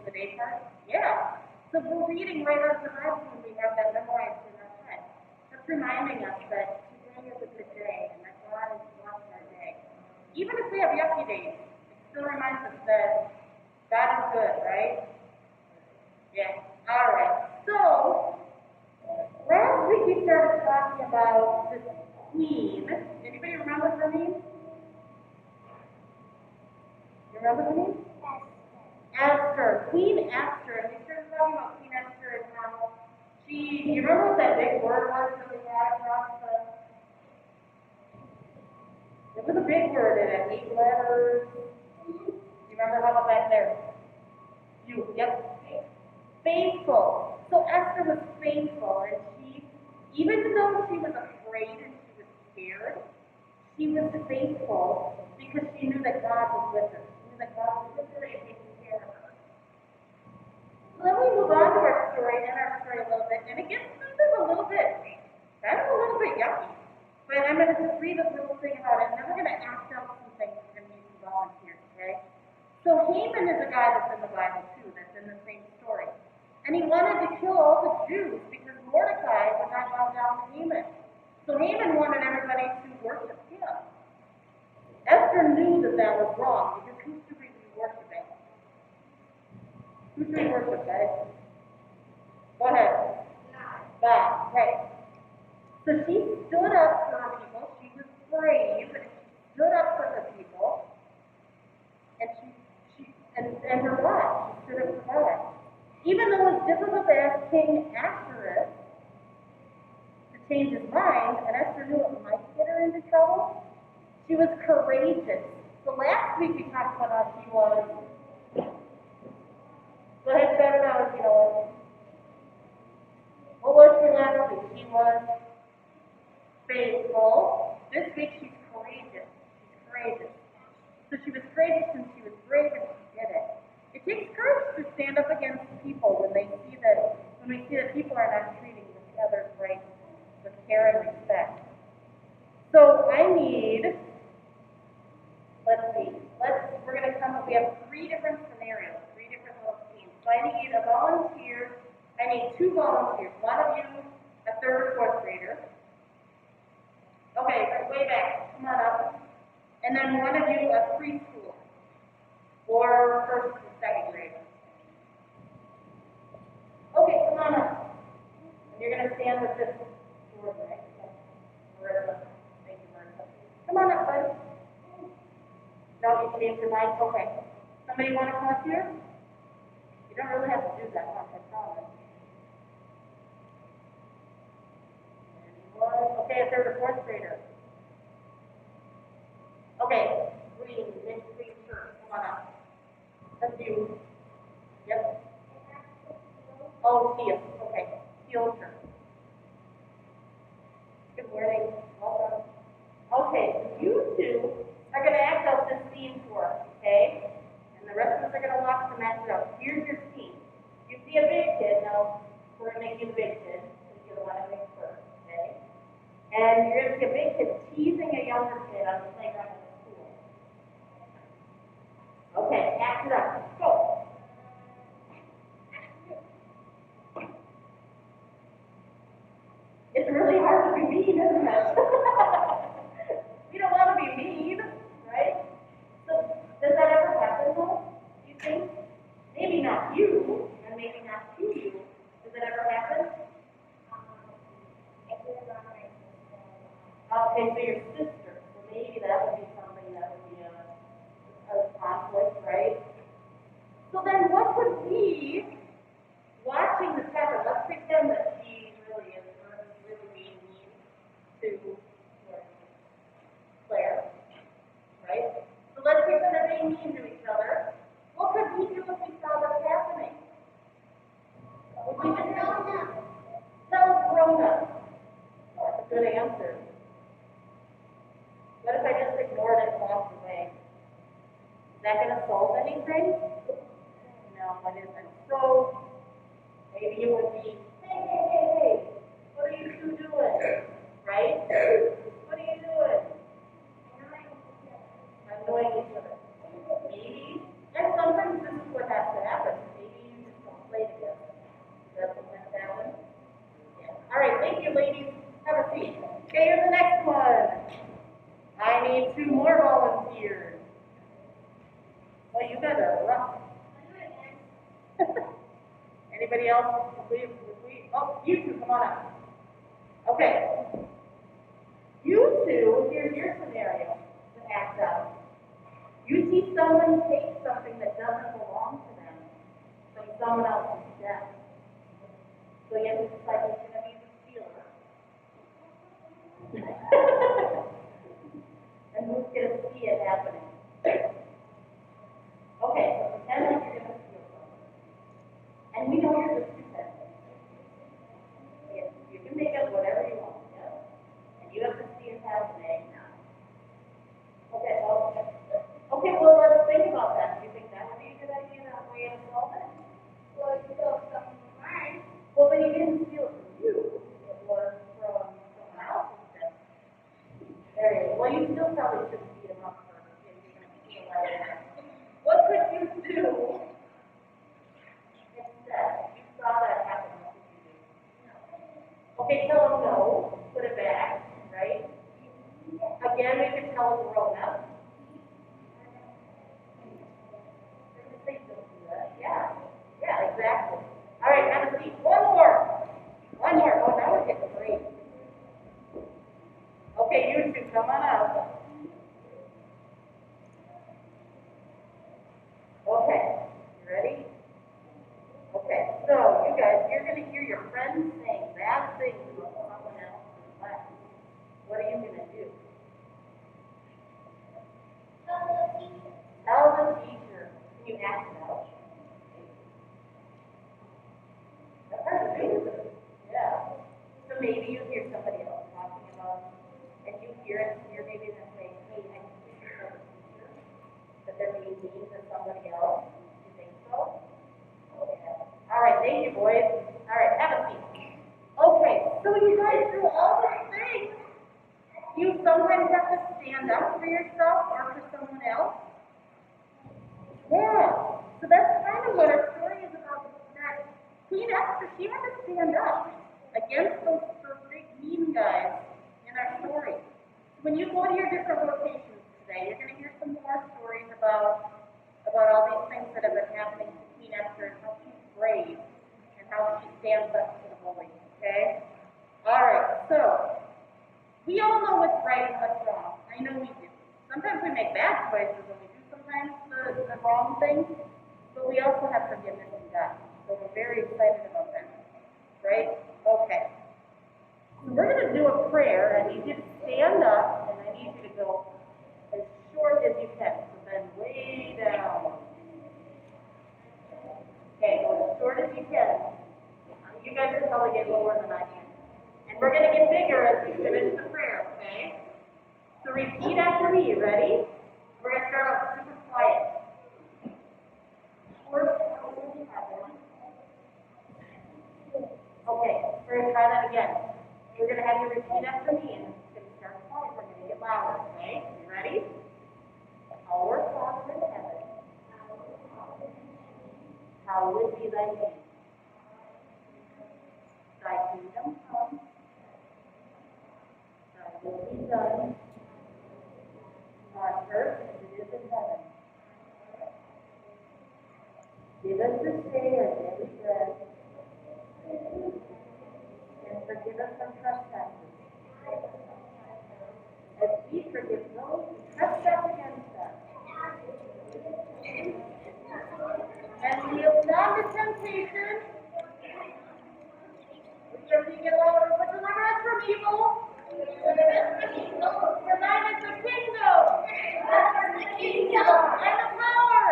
the day part? Yeah. So we're reading right out of the Bible when we have that memorized in our head. That's reminding us that today is a good day and that God is blessing our day. Even if we have yucky days, it still reminds us that God is good, right? Yeah. All right. So last week we started talking about this queen. Anybody remember her name? You remember her name? Esther. Queen Esther. And we started talking about Queen Esther and how you remember what that big word was that we had across it was a big word in it, 8 letters. You remember how about that there? Yep. Faithful. So Esther was faithful, and even though she was afraid and she was scared, she was faithful because she knew that God was with her. She knew that God was with her and taking care of her. So then we move on to our story a little bit, and it gets a little bit yucky. But I'm going to just read a little thing about it, and then we're going to act out some things. We're going to need some volunteers, okay? So Haman is a guy that's in the Bible too, that's in the same story. And he wanted to kill all the Jews because Mordecai would not bow down to Haman. So Haman wanted everybody to worship him. Esther knew that was wrong because who should we be worshiping? Who should we worship, guys? Go ahead. God, right. So she stood up for her people. She was brave, and she stood up for her people. And her God, she stood up for God. Even though it was difficult to ask King Ahasuerus to change his mind, and Esther knew it might get her into trouble, she was courageous. So last week we talked about how she was. Go ahead, shout it out if you know it. What was she last week? She was faithful. This week she's courageous. She's courageous. So she was courageous and she was brave and she did it. It takes courage to stand up against people when we see that people are not treating others right with care and respect. So I need, we're going to come up, we have 3 different scenarios, 3 different little teams. So I need a volunteer, I need 2 volunteers, one of you a 3rd or 4th grader. Okay, way back, come on up. And then one of you a preschooler, or 1st and 2nd grader. Okay, come on up. And you're going to stand with this sword, right? Marissa. Thank you, Marissa. Come on up, buddy. No, you changed your mind? Okay. Somebody want to come up here? You don't really have to do that much, I promise. Okay, a 3rd or 4th grader. Okay, green, next green shirt. Come on up. That's you. Yep. Oh, teal. Okay, teal shirt. Good morning. Welcome. Okay, you 2 are going to act out this scene for us, okay? And the rest of us are going to watch the match it up. Here's your scene. You see a big kid. Now, we're going to make you the big kid, because you're the one that makes first, okay? And you're going to see a big kid teasing a younger kid on the playground at the school. Okay, act it up. Go. It's really hard to be mean, isn't it? We don't want to be mean, right? So, does that ever happen, though? Do you think? Maybe not you, and maybe not to you. Does it ever happen? Okay, so your sister. So maybe that would be something that would be a conflict, right? So then what could be watching this happen? Let's pretend that she really is really being mean to Claire, right? So let's pretend they're being mean to each other. What could we do if we saw this happening? Would we just tell a grown-up? That's a good answer. What if I just ignored it and walked away? Is that going to solve anything? No, it isn't. So maybe it would be, hey, what are you 2 doing? Right? What are you doing? Annoying each other. Maybe. And sometimes this is what has to happen. Anybody else? Oh, you two, come on up. Okay. You two, here's your scenario to act out. You see someone take something that doesn't belong to them from someone else's desk. So you have to decide who's going to be the stealer. And who's going to see it happening. Okay, so pretend like you're going to steal something. And we know you're just pretending. You can make up whatever you want, yeah? And you have to see it happening now. Okay, well, let's think about that. Do you think that would be a good idea, that way to solve it? Well, you stole something from mine. Well, but he didn't steal it from you. It was from someone else's desk. There you go. Well, you still probably shouldn't beat him up for if you're going to steal that. What could you do instead? You saw that happen. What could you do? Okay, tell him no. Put it back, right? Again, we could tell a grown-up. Yeah, exactly. All right, have a seat. One more. Oh, now we're getting great. Okay, you two, come on up. Okay, you ready? Okay, so you guys, you're going to hear your friends saying bad things about someone else in class. What are you going to do? Tell the teacher. Can you act it out? That's hard to do. Yeah. So maybe you hear somebody else talking about, and you hear it, and you're maybe going to say, hey, I think you should tell the teacher that they're being mean to somebody else. You think so? Yeah. All right, thank you, boys. All right, have a seat. Okay, so you guys do all those things. You sometimes have to stand up for yourself or for someone else. Yeah. So that's kind of what our story is about. That Queen Esther, she had to stand up against those big mean guys in our story. When you go to your different locations today, you're going to hear some more stories about all these things that have been happening to Queen Esther and how she's brave and how she stands up to the bully. Okay? All right. So we all know what's right and what's wrong. I know we do. Sometimes we make bad choices and we do sometimes the wrong things, but we also have forgiveness in God. So we're very excited about that. Right? Okay. So we're going to do a prayer. I need you to stand up and I need you to go as short as you can. So bend way down. Okay, go as short as you can. You guys can probably get lower than I can. And we're going to get bigger as we finish the prayer, okay? So repeat after me, ready? We're going to start off super quiet. Okay, we're going to try that again. We're going to have you repeat after me, and it's going to start quiet. We're going to get louder, okay? You ready? Our Father in heaven, hallowed be thy name. Thy kingdom come, thy will be done, on earth as it is in heaven. Give us this day our daily bread, and forgive us our trespasses, as we forgive those who trespass against us. And lead us not into temptation, but deliver us from evil. For thine is the kingdom, and the power,